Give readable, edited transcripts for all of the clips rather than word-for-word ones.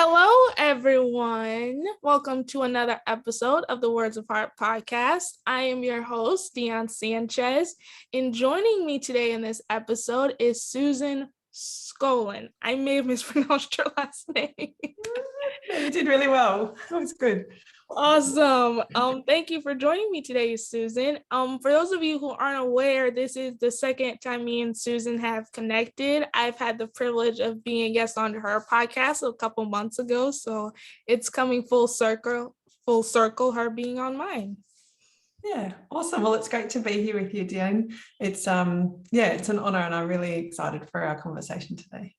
Hello, everyone. Welcome to another episode of the Words of Heart podcast. I am your host, Dion Sanchez, and joining me today in this episode is Susan Collen. I may have mispronounced your last name. No, you did really well. That was good. Awesome. Thank you for joining me today, Susan. For those of you who aren't aware, this is the second time me and Susan have connected. I've had the privilege of being a guest on her podcast a couple months ago, so it's coming full circle, her being on mine. Yeah, awesome. Well, it's great to be here with you, Dion. It's it's an honor, and I'm really excited for our conversation today.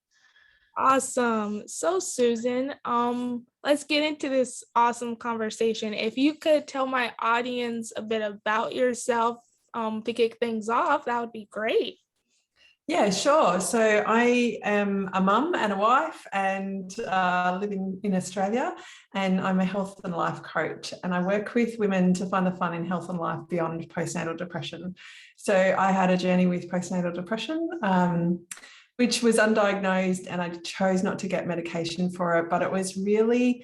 Awesome. So Susan, let's get into this awesome conversation. If you could tell my audience a bit about yourself, to kick things off, that would be great. Yeah, sure. So I am a mum and a wife and living in Australia, and I'm a health and life coach, and I work with women to find the fun in health and life beyond postnatal depression. So I had a journey with postnatal depression, which was undiagnosed, and I chose not to get medication for it, but it was really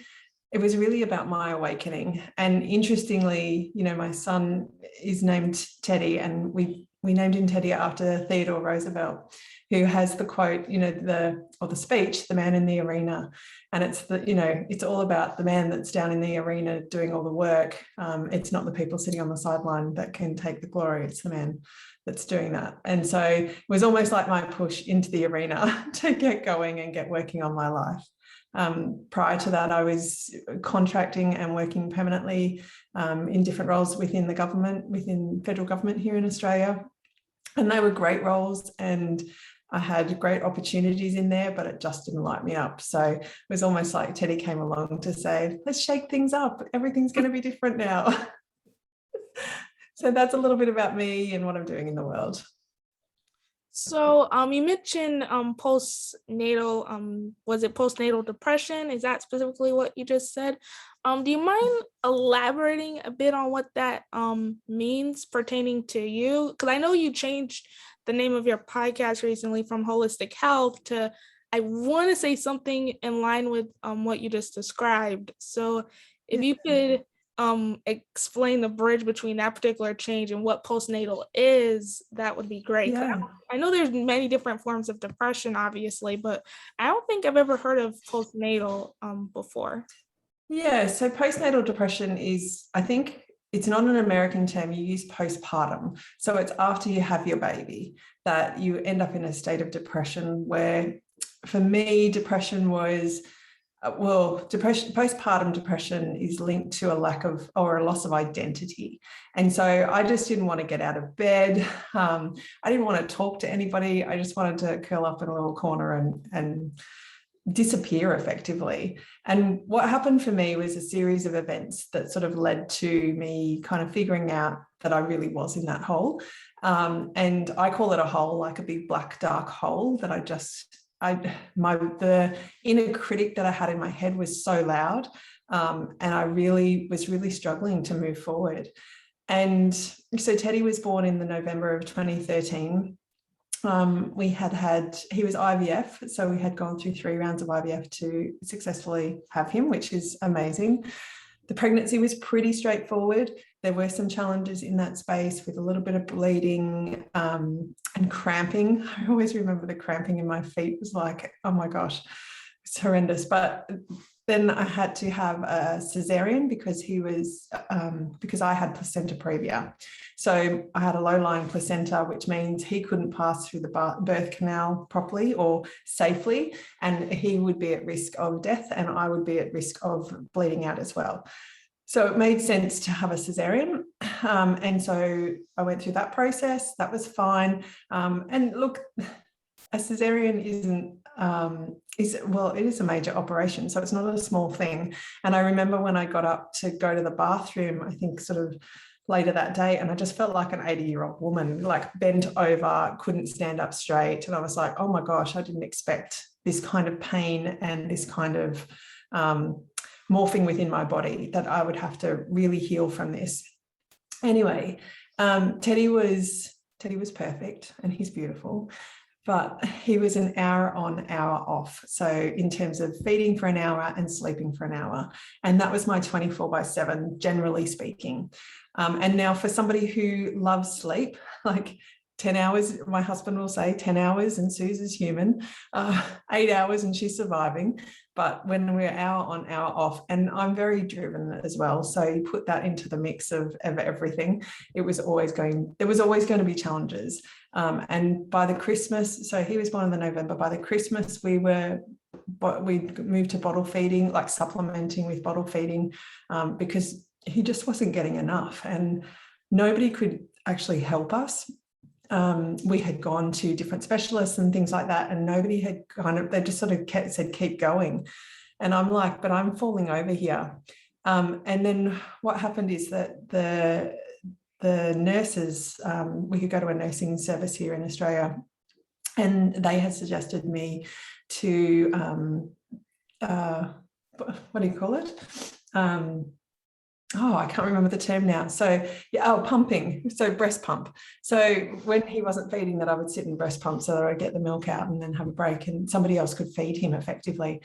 about my awakening. And interestingly, my son is named Teddy, and we named him Teddy after Theodore Roosevelt, who has the quote, the speech, "The man in the arena." And it's all about the man that's down in the arena doing all the work. It's not the people sitting on the sideline that can take the glory. It's the man that's doing that. And so it was almost like my push into the arena to get going and get working on my life. Prior to that, I was contracting and working permanently in different roles within the government, within federal government here in Australia. And they were great roles, and I had great opportunities in there, but it just didn't light me up. So it was almost like Teddy came along to say, let's shake things up. Everything's going to be different now. So that's a little bit about me and what I'm doing in the world. So you mentioned postnatal, was it postnatal depression? Is that specifically what you just said? Do you mind elaborating a bit on what that means pertaining to you? Because I know you changed the name of your podcast recently from Holistic Health to, I want to say, something in line with what you just described. So if you could explain the bridge between that particular change and what postnatal is, that would be great. Yeah. I know there's many different forms of depression, obviously, but I don't think I've ever heard of postnatal before. Yeah, so postnatal depression is, I think it's not an American term, you use postpartum. So it's after you have your baby that you end up in a state of depression, where for me, depression was, postpartum depression is linked to a lack of or a loss of identity. And so I just didn't want to get out of bed. I didn't want to talk to anybody. I just wanted to curl up in a little corner and disappear effectively. And what happened for me was a series of events that sort of led to me kind of figuring out that I really was in that hole. And I call it a hole, like a big black dark hole that the inner critic that I had in my head was so loud, and I was really struggling to move forward. And so Teddy was born in the November of 2013. He was IVF, so we had gone through 3 rounds of IVF to successfully have him, which is amazing. The pregnancy was pretty straightforward. There were some challenges in that space with a little bit of bleeding and cramping. I always remember the cramping in my feet was like, oh my gosh, it's horrendous. But then I had to have a cesarean because I had placenta previa. So I had a low-lying placenta, which means he couldn't pass through the birth canal properly or safely, and he would be at risk of death, and I would be at risk of bleeding out as well. So it made sense to have a cesarean. And so I went through that process. That was fine. And look, a cesarean it is a major operation, so it's not a small thing. And I remember when I got up to go to the bathroom, I think sort of later that day, and I just felt like an 80-year-old woman, like bent over, couldn't stand up straight. And I was like, oh my gosh, I didn't expect this kind of pain and this kind of morphing within my body, that I would have to really heal from this. Anyway, Teddy was perfect, and he's beautiful. but he was an hour on, hour off. So in terms of feeding for an hour and sleeping for an hour. And that was my 24/7, generally speaking. And now for somebody who loves sleep, like 10 hours, my husband will say 10 hours and Susan's human, 8 hours and she's surviving. But when we're hour on, hour off, and I'm very driven as well. So you put that into the mix of everything, there was always going to be challenges. And by the Christmas, so he was born in the November, by the Christmas we moved to bottle feeding, like supplementing with bottle feeding, because he just wasn't getting enough and nobody could actually help us. We had gone to different specialists and things like that, and nobody had they just sort of said, keep going. And I'm like, but I'm falling over here. And then what happened is that the nurses, we could go to a nursing service here in Australia, and they had suggested me to, what do you call it? I can't remember the term now. So pumping, so breast pump. So when he wasn't feeding, that I would sit and breast pump so that I'd get the milk out and then have a break and somebody else could feed him effectively.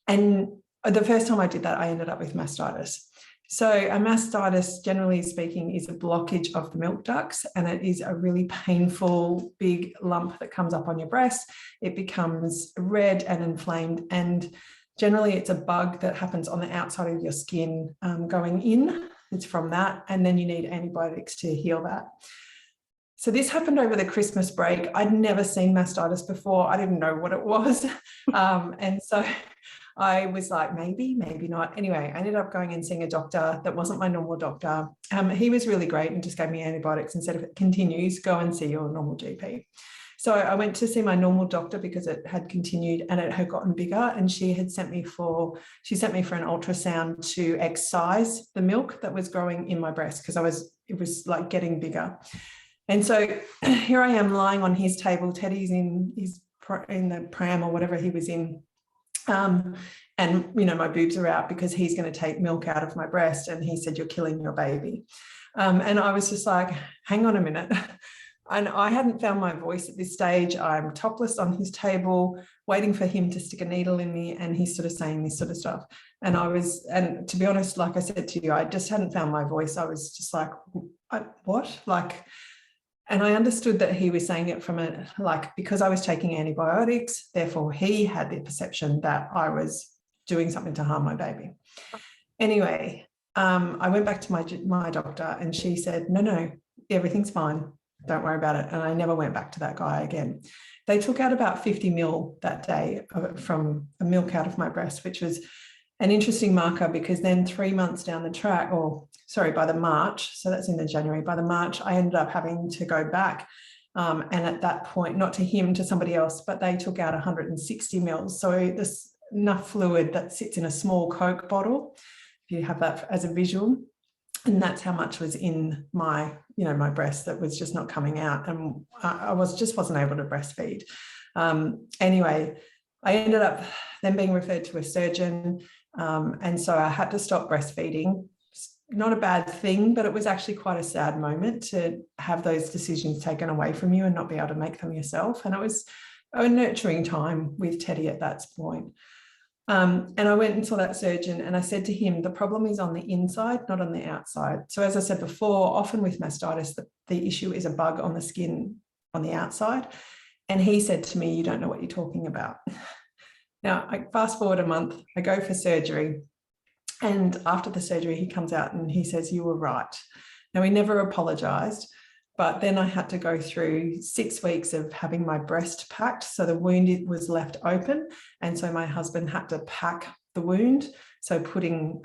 And the first time I did that, I ended up with mastitis. So a mastitis, generally speaking, is a blockage of the milk ducts, and it is a really painful big lump that comes up on your breast. It becomes red and inflamed, and generally it's a bug that happens on the outside of your skin going in. It's from that, and then you need antibiotics to heal that. So this happened over the Christmas break. I'd never seen mastitis before. I didn't know what it was. And so I was like, maybe not. Anyway, I ended up going and seeing a doctor that wasn't my normal doctor. He was really great and just gave me antibiotics and said, if it continues, go and see your normal GP. So I went to see my normal doctor because it had continued and it had gotten bigger, and she sent me for an ultrasound to excise the milk that was growing in my breast because it was like getting bigger. And so here I am lying on his table. Teddy's in the pram or whatever he was in. And, my boobs are out because he's going to take milk out of my breast. And he said, you're killing your baby. And I was just like, hang on a minute. And I hadn't found my voice at this stage. I'm topless on his table, waiting for him to stick a needle in me. And he's sort of saying this sort of stuff. And to be honest, like I said to you, I just hadn't found my voice. I was just like, what? And I understood that he was saying it from because I was taking antibiotics, therefore he had the perception that I was doing something to harm my baby. Anyway, I went back to my doctor and she said, no, everything's fine. Don't worry about it. And I never went back to that guy again. They took out about 50 ml that day from a milk out of my breast, which was an interesting marker because then 3 months down the track, by the March, so that's in the January, by the March, I ended up having to go back. And at that point, not to him, to somebody else, but they took out 160 mils. So there's enough fluid that sits in a small Coke bottle, if you have that as a visual. And that's how much was in my breast that was just not coming out. And I wasn't able to breastfeed. Anyway, I ended up then being referred to a surgeon. And so I had to stop breastfeeding. Not a bad thing, but it was actually quite a sad moment to have those decisions taken away from you and not be able to make them yourself. And it was a nurturing time with Teddy at that point. And I went and saw that surgeon and I said to him, the problem is on the inside, not on the outside. So as I said before, often with mastitis, the issue is a bug on the skin on the outside. And he said to me, you don't know what you're talking about. Now, I fast forward a month, I go for surgery. And after the surgery, he comes out and he says, you were right. Now, he never apologized, but then I had to go through 6 weeks of having my breast packed. So the wound was left open. And so my husband had to pack the wound. So putting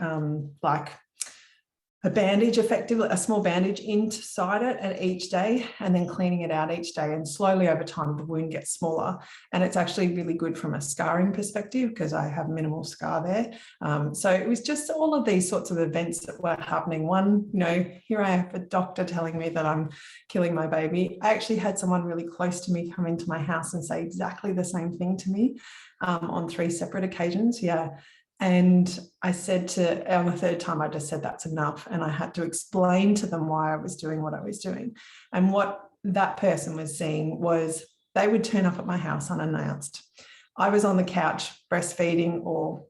a bandage, effectively, a small bandage inside it at each day and then cleaning it out each day. And slowly over time, the wound gets smaller. And it's actually really good from a scarring perspective because I have minimal scar there. So it was just all of these sorts of events that were happening. One, here I have a doctor telling me that I'm killing my baby. I actually had someone really close to me come into my house and say exactly the same thing to me on 3 separate occasions. Yeah. And I said on the third time, I just said, that's enough. And I had to explain to them why I was doing what I was doing. And what that person was seeing was they would turn up at my house unannounced. I was on the couch breastfeeding, or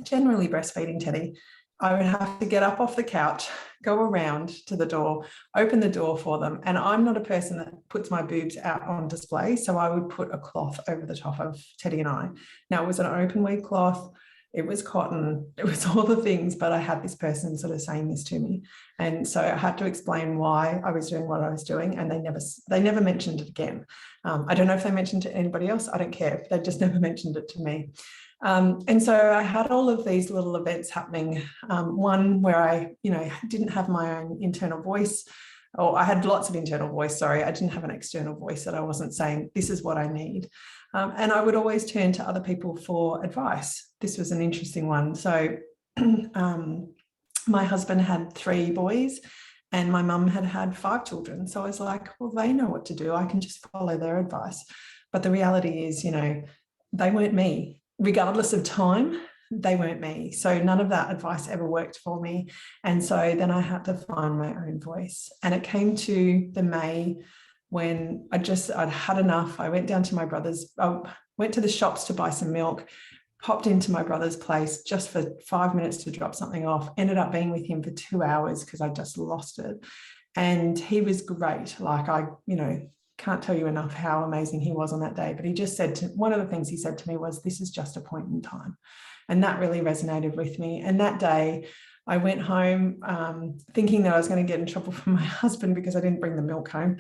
generally breastfeeding Teddy. I would have to get up off the couch, go around to the door, open the door for them. And I'm not a person that puts my boobs out on display. So I would put a cloth over the top of Teddy and I. Now, it was an open weave cloth. It was cotton. It was all the things, but I had this person sort of saying this to me. And so I had to explain why I was doing what I was doing. And they never mentioned it again. I don't know if they mentioned it to anybody else. I don't care. They just never mentioned it to me. And so I had all of these little events happening. One where I, didn't have my own internal voice, or I had lots of internal voice. Sorry, I didn't have an external voice that I wasn't saying, this is what I need. And I would always turn to other people for advice. This was an interesting one. So my husband had 3 boys and my mum had 5 children. So I was like, well, they know what to do. I can just follow their advice. But the reality is, they weren't me. Regardless of time, they weren't me. So none of that advice ever worked for me. And so then I had to find my own voice. And it came to the May when I'd had enough. I went down to my brother's, went to the shops to buy some milk, popped into my brother's place just for 5 minutes to drop something off, ended up being with him for 2 hours because I just lost it. And he was great. Like can't tell you enough how amazing he was on that day. But he just said one of the things he said to me was, this is just a point in time. And that really resonated with me. And that day I went home thinking that I was going to get in trouble from my husband because I didn't bring the milk home.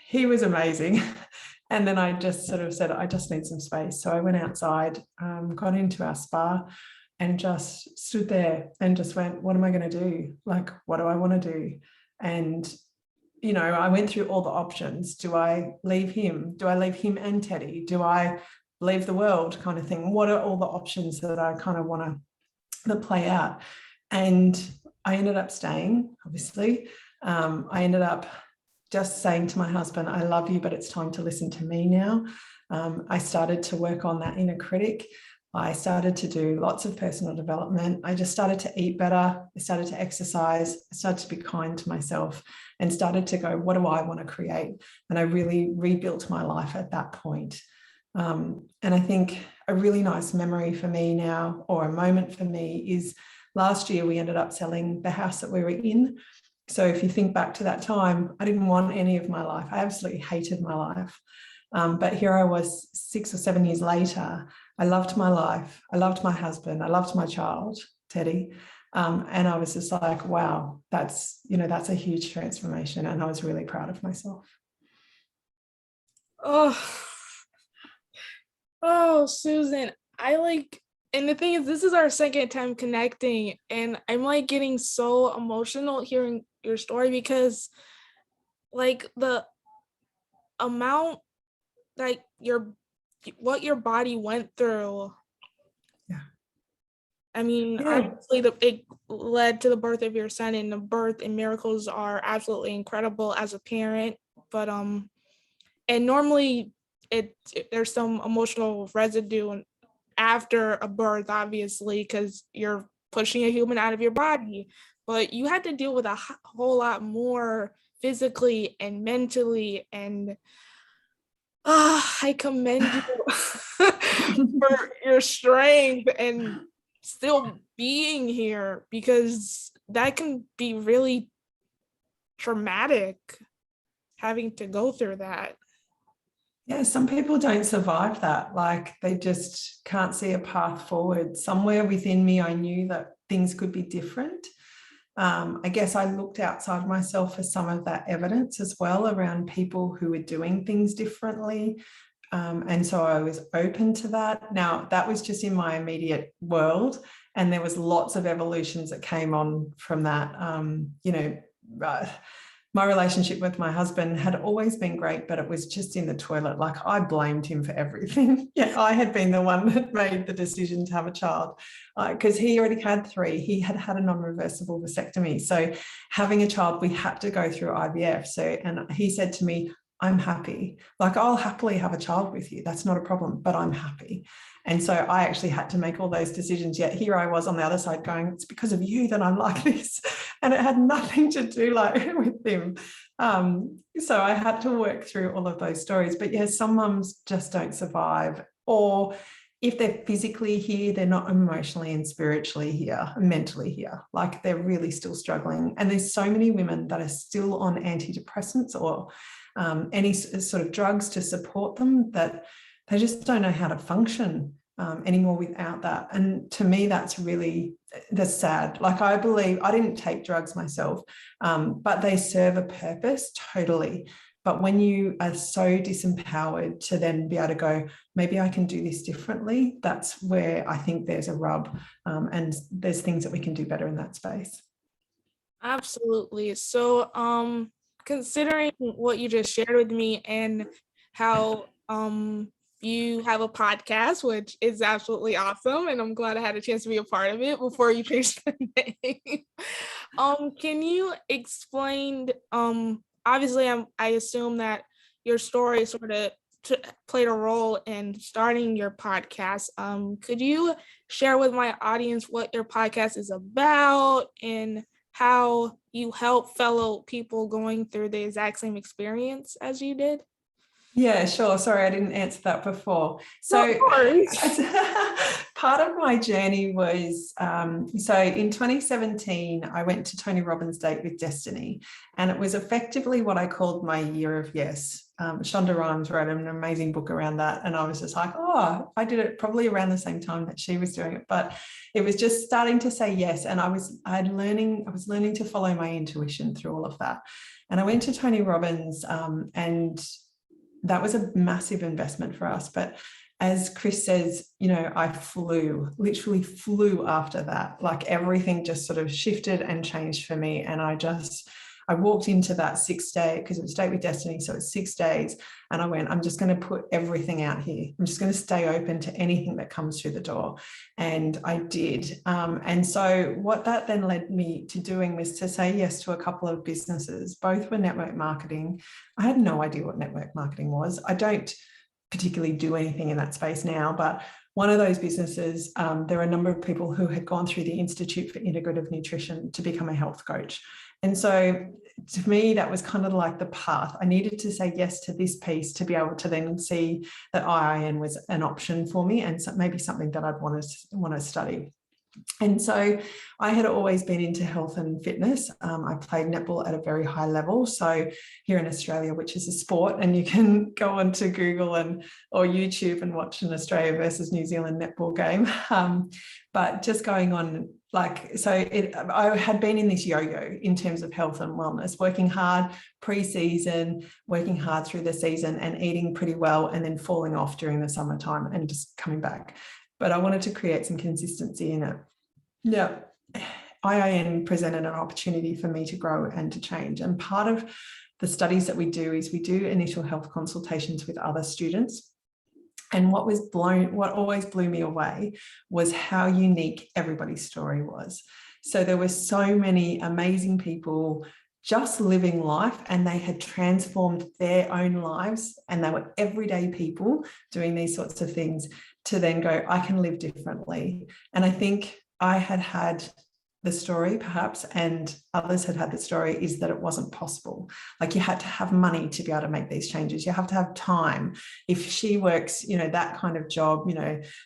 He was amazing. And then I just sort of said, I just need some space. So I went outside, got into our spa and just stood there and just went, what am I going to do? Like, what do I want to do? And I went through all the options. Do I leave him? Do I leave him and Teddy? Do I leave the world, kind of thing? What are all the options that I kind of want to play out? And I ended up staying, obviously. I ended up just saying to my husband, I love you, but it's time to listen to me now. I started to work on that inner critic. I started to do lots of personal development. I just started to eat better. I started to exercise. I started to be kind to myself and started to go, what do I want to create? And I really rebuilt my life at that point. And I think a really nice memory for me now, or a moment for me, is last year we ended up selling the house that we were in. So if you think back to that time, I didn't want any of my life. I absolutely hated my life. But here I was 6 or 7 years later. I loved my life. I loved my husband. I loved my child, Teddy. And I was just like, wow, that's a huge transformation. And I was really proud of myself. Oh, Susan, and the thing is, this is our second time connecting, and I'm like getting so emotional hearing your story because like the amount, like what your body went through. Yeah. I mean, obviously it led to the birth of your son, and the birth and miracles are absolutely incredible as a parent. But and normally there's some emotional residue after a birth, obviously, because you're pushing a human out of your body. But you had to deal with a whole lot more physically and mentally, and I commend you for your strength and still being here, because that can be really traumatic having to go through that. Yeah, some people don't survive that. Like, they just can't see a path forward. Somewhere within me, I knew that things could be different. I guess I looked outside myself for some of that evidence as well around people who were doing things differently. And so I was open to that. Now, that was just in my immediate world, and there was lots of evolutions that came on from that. My relationship with my husband had always been great, but it was just in the toilet. Like, I blamed him for everything. Yeah, I had been the one that made the decision to have a child because he already had 3. He had had a non-reversible vasectomy. So having a child, we had to go through IVF. And he said to me, I'm happy. Like, I'll happily have a child with you. That's not a problem, but I'm happy. And so I actually had to make all those decisions. Yet here I was on the other side going, it's because of you that I'm like this. And it had nothing to do with him. So I had to work through all of those stories. But yeah, some mums just don't survive, or if they're physically here, they're not emotionally and spiritually here, mentally here. Like they're really still struggling. And there's so many women that are still on antidepressants or any sort of drugs to support them that they just don't know how to function anymore without that. And to me, that's sad. Like I believe, I didn't take drugs myself, but they serve a purpose totally. But when you are so disempowered to then be able to go, maybe I can do this differently, that's where I think there's a rub, and there's things that we can do better in that space. Absolutely. So, considering what you just shared with me and how you have a podcast, which is absolutely awesome, and I'm glad I had a chance to be a part of it before you changed the name. Can you explain? Obviously, I assume that your story sort of played a role in starting your podcast. Could you share with my audience what your podcast is about and how you help fellow people going through the exact same experience as you did? Yeah, sure. Sorry, I didn't answer that before. No So worries. part of my journey was, so in 2017, I went to Tony Robbins' Date with Destiny, and it was effectively what I called my year of yes. Shonda Rhimes wrote an amazing book around that. And I was just like, oh, I did it probably around the same time that she was doing it. But it was just starting to say yes. And I was learning to follow my intuition through all of that. And I went to Tony Robbins, and that was a massive investment for us. But as Chris says, I literally flew after that. Like everything just sort of shifted and changed for me. And I walked into that 6 day, because it was Date with Destiny. So it's 6 days. And I went, I'm just going to put everything out here. I'm just going to stay open to anything that comes through the door. And I did. And so what that then led me to doing was to say yes to a couple of businesses. Both were network marketing. I had no idea what network marketing was. I don't particularly do anything in that space now, but one of those businesses, there are a number of people who had gone through the Institute for Integrative Nutrition to become a health coach. And so to me, that was kind of like the path. I needed to say yes to this piece to be able to then see that IIN was an option for me and maybe something that I'd want to study. And so I had always been into health and fitness. I played netball at a very high level. So here in Australia, which is a sport, and you can go onto Google or YouTube and watch an Australia versus New Zealand netball game. But just going on, I had been in this yo-yo in terms of health and wellness, working hard pre-season, working hard through the season and eating pretty well, and then falling off during the summertime and just coming back. But I wanted to create some consistency in it. Yeah, IIN presented an opportunity for me to grow and to change. And part of the studies that we do is we do initial health consultations with other students. And what always blew me away was how unique everybody's story was. So there were so many amazing people just living life, and they had transformed their own lives, and they were everyday people doing these sorts of things to then go, I can live differently. And I think I had the story perhaps, and others had the story, is that it wasn't possible. Like you had to have money to be able to make these changes. You have to have time. If she works, that kind of job,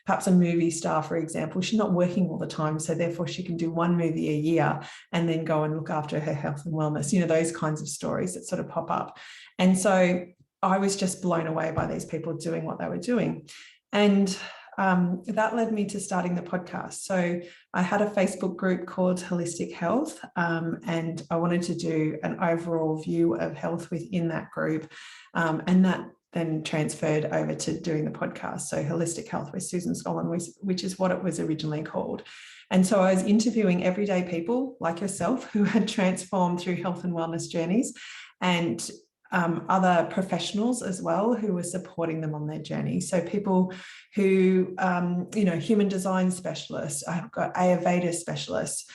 perhaps a movie star, for example, she's not working all the time. So therefore she can do one movie a year and then go and look after her health and wellness, those kinds of stories that sort of pop up. And so I was just blown away by these people doing what they were doing. And that led me to starting the podcast. So I had a Facebook group called Holistic Health, and I wanted to do an overall view of health within that group. And that then transferred over to doing the podcast. So Holistic Health with Susan Collen, which is what it was originally called. And so I was interviewing everyday people like yourself who had transformed through health and wellness journeys, and other professionals as well who were supporting them on their journey. So people who, human design specialists, I've got Ayurveda specialists,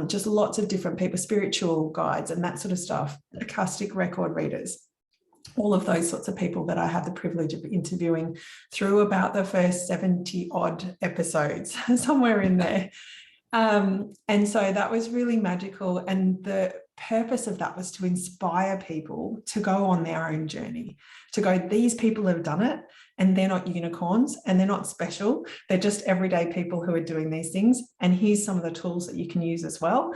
just lots of different people, spiritual guides and that sort of stuff, acoustic record readers, all of those sorts of people that I had the privilege of interviewing through about the first 70 odd episodes, somewhere in there. And so that was really magical. And purpose of that was to inspire people to go on their own journey, to go, these people have done it and they're not unicorns and they're not special. They're just everyday people who are doing these things. And here's some of the tools that you can use as well.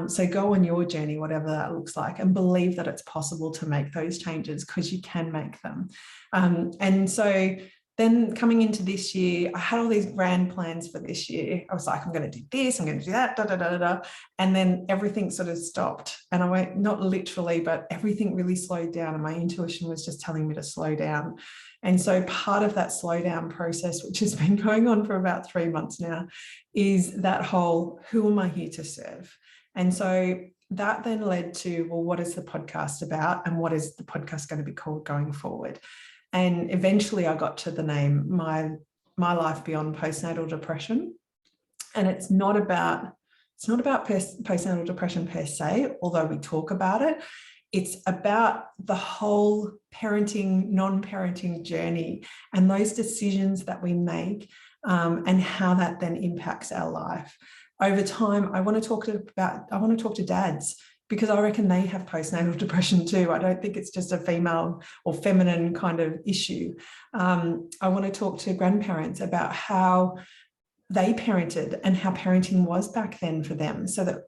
So go on your journey, whatever that looks like, and believe that it's possible to make those changes, because you can make them. And so then coming into this year, I had all these grand plans for this year. I was like, I'm going to do this, I'm going to do that, da, da, da, da, da. And then everything sort of stopped. And I went, not literally, but everything really slowed down. And my intuition was just telling me to slow down. And so part of that slow down process, which has been going on for about 3 months now, is that whole, who am I here to serve? And so that then led to, well, what is the podcast about? And what is the podcast going to be called going forward? And eventually I got to the name, My Life Beyond Postnatal Depression. And it's not about postnatal depression per se, although we talk about it. It's about the whole parenting, non-parenting journey and those decisions that we make, and how that then impacts our life. Over time, I want to talk to dads, because I reckon they have postnatal depression too. I don't think it's just a female or feminine kind of issue. I want to talk to grandparents about how they parented and how parenting was back then for them, so that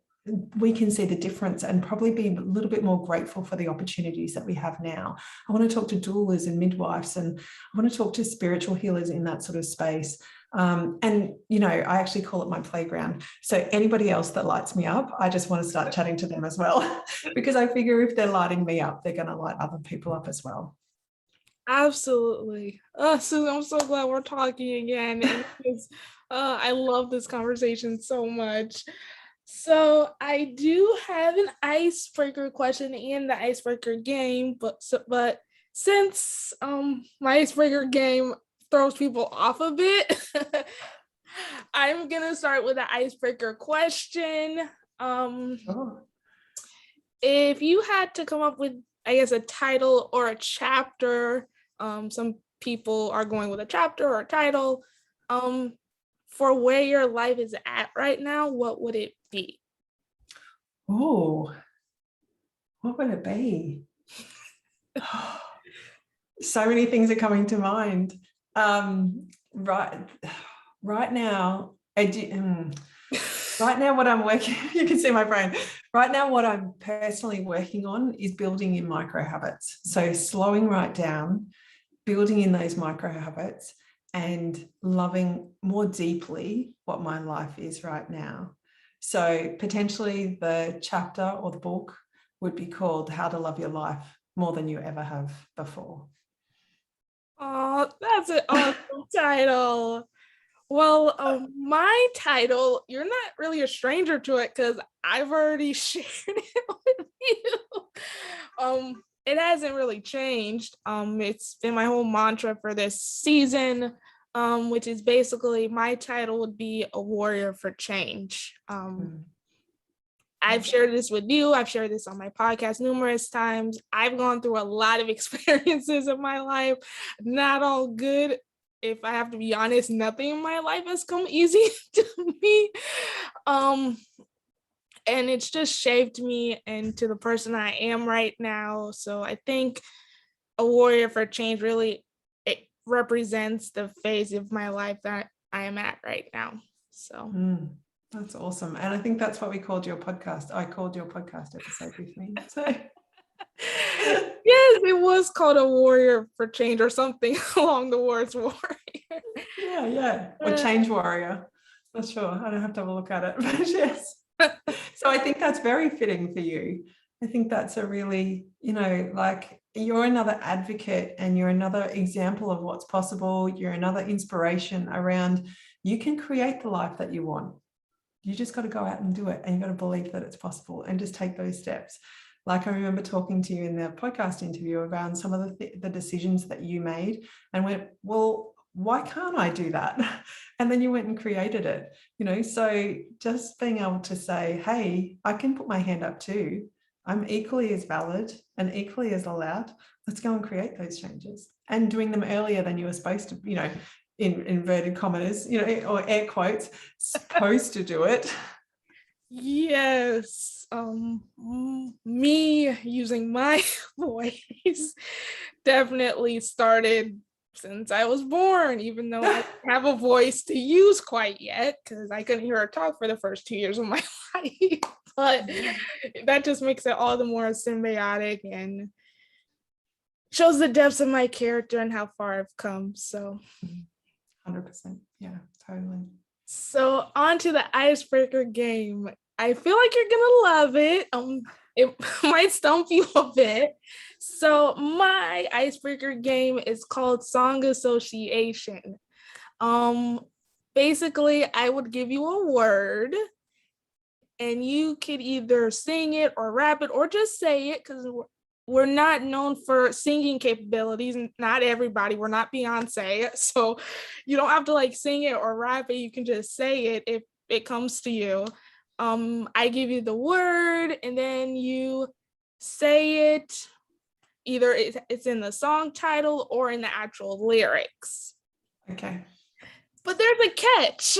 we can see the difference and probably be a little bit more grateful for the opportunities that we have now. I want to talk to doulas and midwives, and I want to talk to spiritual healers in that sort of space. And, you know, I actually call it my playground. So anybody else that lights me up, I just want to start chatting to them as well, because I figure if they're lighting me up, they're going to light other people up as well. Absolutely. Susan, I'm so glad we're talking again. I love this conversation so much. So I do have an icebreaker question and the icebreaker game, but since my icebreaker game throws people off a bit, I'm gonna start with an icebreaker question. If you had to come up with, I guess, a title or a chapter, some people are going with a chapter or a title, for where your life is at right now, what would it be? Oh, what would it be? So many things are coming to mind. Right now, what I'm working, you can see my brain. Right now, what I'm personally working on is building in micro habits. So slowing right down, building in those micro habits, and loving more deeply what my life is right now. So potentially the chapter or the book would be called How to Love Your Life More Than You Ever Have Before. Oh, that's an awesome title. Well, my title, you're not really a stranger to it because I've already shared it with you. It hasn't really changed. It's been my whole mantra for this season, which is basically my title would be A Warrior for Change. I've shared this with you. I've shared this on my podcast numerous times. I've gone through a lot of experiences in my life, not all good. If I have to be honest, nothing in my life has come easy to me. And it's just shaped me into the person I am right now. So I think A Warrior for Change really, it represents the phase of my life that I am at right now. So that's awesome. And I think that's what we called your podcast. I called your podcast episode with me. So yes, it was called A Warrior for Change or something along the words warrior. Yeah. Or Change Warrior. Not sure. I don't have to have a look at it, but yes. So I think that's very fitting for you. I think that's a really, like, you're another advocate and you're another example of what's possible. You're another inspiration around, you can create the life that you want. You just got to go out and do it, and you got to believe that it's possible and just take those steps. Like I remember talking to you in the podcast interview around some of the decisions that you made and went, well, why can't I do that? And then you went and created it, so just being able to say, hey, I can put my hand up too. I'm equally as valid and equally as allowed. Let's go and create those changes, and doing them earlier than you were supposed to, in inverted commas, or air quotes, supposed to do it. Yes. Me using my voice definitely started since I was born, even though I don't have a voice to use quite yet, because I couldn't hear her talk for the first 2 years of my life. But that just makes it all the more symbiotic and shows the depths of my character and how far I've come. So 100%. Yeah, totally. So on to the icebreaker game. I feel like you're gonna love it. It might stump you a bit. So my icebreaker game is called Song Association. Um, Basically, I would give you a word, and you could either sing it or rap it or just say it, because we're not known for singing capabilities. Not everybody. We're not Beyonce. So you don't have to like sing it or rap it. You can just say it if it comes to you. I give you the word and then you say it. Either it's in the song title or in the actual lyrics. Okay. But there's a catch.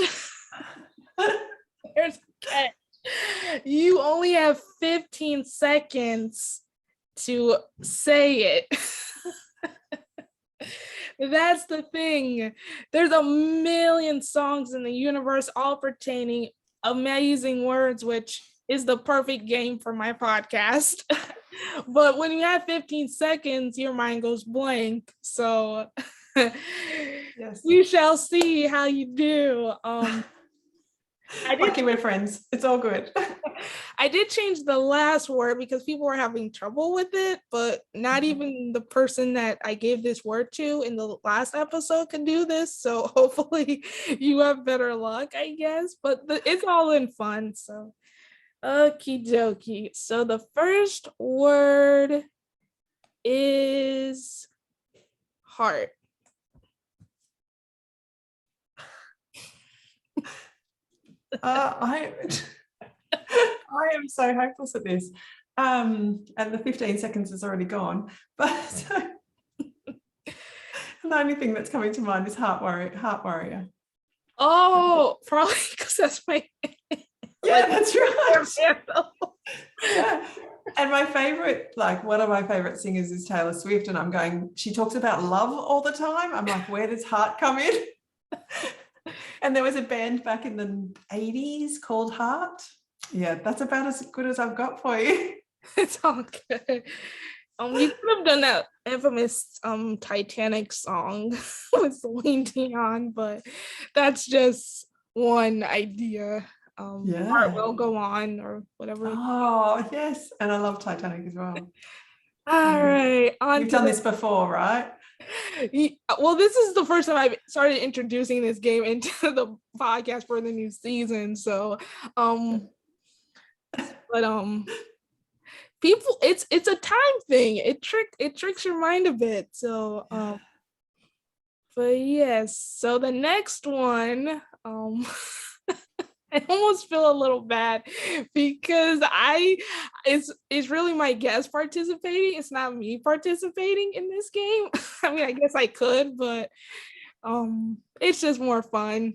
There's a catch. You only have 15 seconds to say it. That's the thing. There's a million songs in the universe, all pertaining amazing words, which is the perfect game for my podcast. But when you have 15 seconds, your mind goes blank. So yes, we shall see how you do. Lucky we're friends. It's all good. I did change the last word because people were having trouble with it, but not even the person that I gave this word to in the last episode could do this. So hopefully you have better luck, I guess. But it's all in fun. So, okie dokie. So the first word is heart. I am so hopeless at this. And the 15 seconds is already gone. But the only thing that's coming to mind is Heart Warrior. Oh, probably because that's my yeah, that's right. Yeah. And my favorite, like one of my favorite singers is Taylor Swift. And I'm going, she talks about love all the time. I'm like, where does heart come in? And there was a band back in the 80s called Heart. Yeah, that's about as good as I've got for you. It's all good. You could have done that infamous Titanic song with Celine Dion, but that's just one idea. Art will go on or whatever. Oh, yes. And I love Titanic as well. All right. You've done this before, right? Well, this is the first time I've started introducing this game into the podcast for the new season. So, but people, it's a time thing. It tricks your mind a bit. So, but yes. So the next one, I almost feel a little bad because it's really my guest participating. It's not me participating in this game. I mean, I guess I could, but it's just more fun.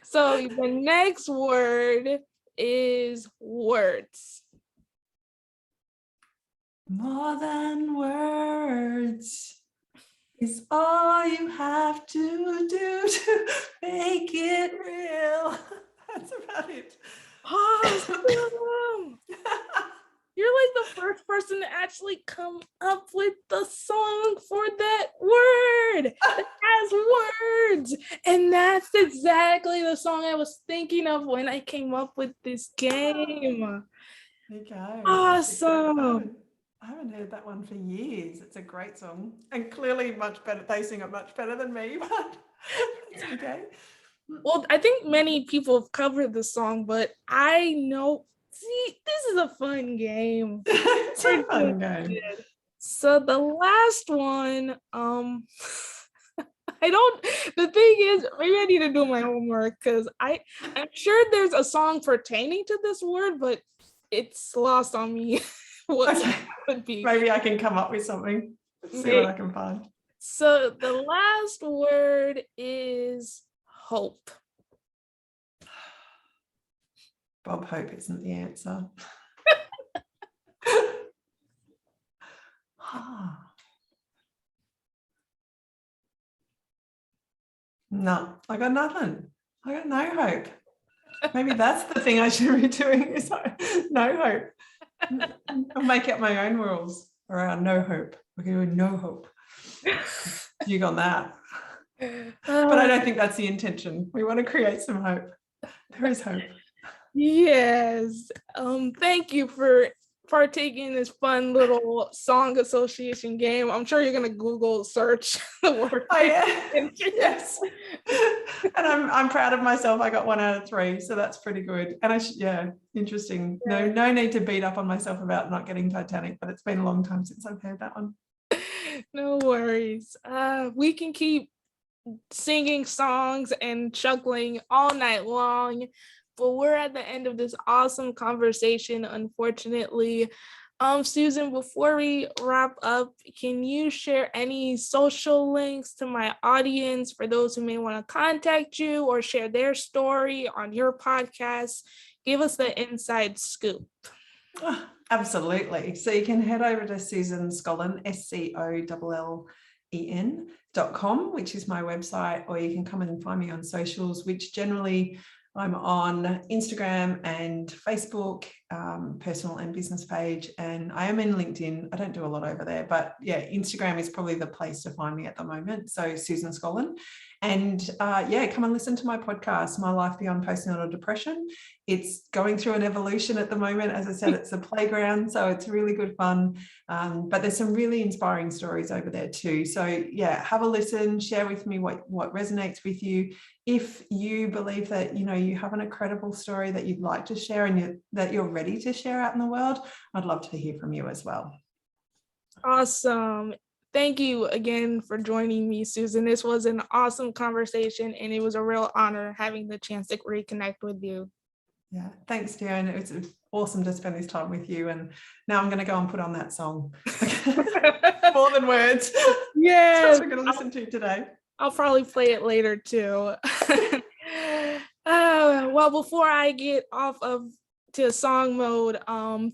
So the next word is words. More than words is all you have to do to make it real. That's about it. Awesome. You're like the first person to actually come up with the song for that word that has words. And that's exactly the song I was thinking of when I came up with this game. Okay. Awesome. I haven't heard that one for years. It's a great song and clearly much better. They sing it much better than me, but it's okay. Well, I think many people have covered the song, but I know, see, this is a fun game. It's a fun game. So the last one, the thing is, maybe I need to do my homework because I'm sure there's a song pertaining to this word, but it's lost on me. What would be? Maybe I can come up with something. Let's see what I can find. So the last word is hope. Bob Hope isn't the answer. No, I got nothing. I got no hope. Maybe that's the thing I should be doing, is no hope. I'll make up my own rules around no hope. We're going to do no hope. You got that. But I don't think that's the intention. We want to create some hope. There is hope. Yes. Thank you for partaking in this fun little song association game. I'm sure you're gonna Google search the word. Yes. And I'm proud of myself. I got 1 out of 3, so that's pretty good. And interesting. Yeah. No need to beat up on myself about not getting Titanic, but it's been a long time since I've heard that one. No worries. We can keep singing songs and chuckling all night long, but we're at the end of this awesome conversation, unfortunately. Susan, before we wrap up, can you share any social links to my audience for those who may want to contact you or share their story on your podcast? Give us the inside scoop. Oh, absolutely. So you can head over to Susan Collen, SCOLLEN.com, which is my website, or you can come and find me on socials, which generally I'm on Instagram and Facebook, personal and business page, and I am in LinkedIn. I don't do a lot over there, but yeah, Instagram is probably the place to find me at the moment. So Susan Collen. And come and listen to my podcast, My Life Beyond Postnatal Depression. It's going through an evolution at the moment. As I said, it's a playground, so it's really good fun. But there's some really inspiring stories over there too. So yeah, have a listen, share with me what resonates with you. If you believe that, you have an incredible story that you'd like to share and that you're ready to share out in the world, I'd love to hear from you as well. Awesome. Thank you again for joining me, Susan. This was an awesome conversation, and it was a real honor having the chance to reconnect with you. Yeah, thanks, Dion. It was awesome to spend this time with you. And now I'm going to go and put on that song. More than words. Yeah. That's what we're going to listen to today. I'll probably play it later too. Well, before I get off to song mode,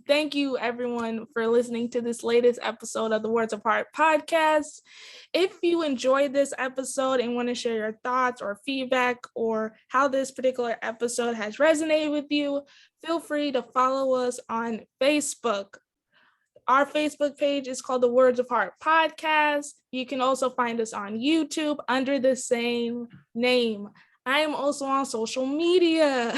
thank you everyone for listening to this latest episode of the Words of Heart podcast. If you enjoyed this episode and want to share your thoughts or feedback or how this particular episode has resonated with you, feel free to follow us on Facebook. Our Facebook page is called the Words of Heart podcast. You can also find us on YouTube under the same name. I am also on social media.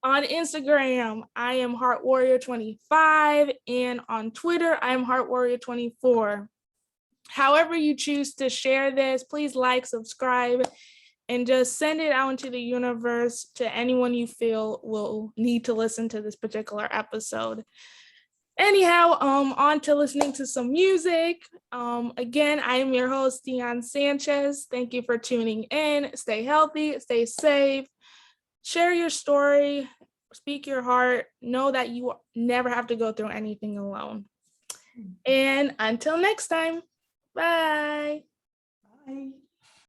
On Instagram, I am Heart Warrior 25, and on Twitter, I am Heart Warrior 24. However you choose to share this, please like, subscribe, and just send it out into the universe to anyone you feel will need to listen to this particular episode. Anyhow, on to listening to some music. Again, I am your host, Dion Sanchez. Thank you for tuning in. Stay healthy, stay safe. Share your story, speak your heart, know that you never have to go through anything alone. And until next time, bye. Bye.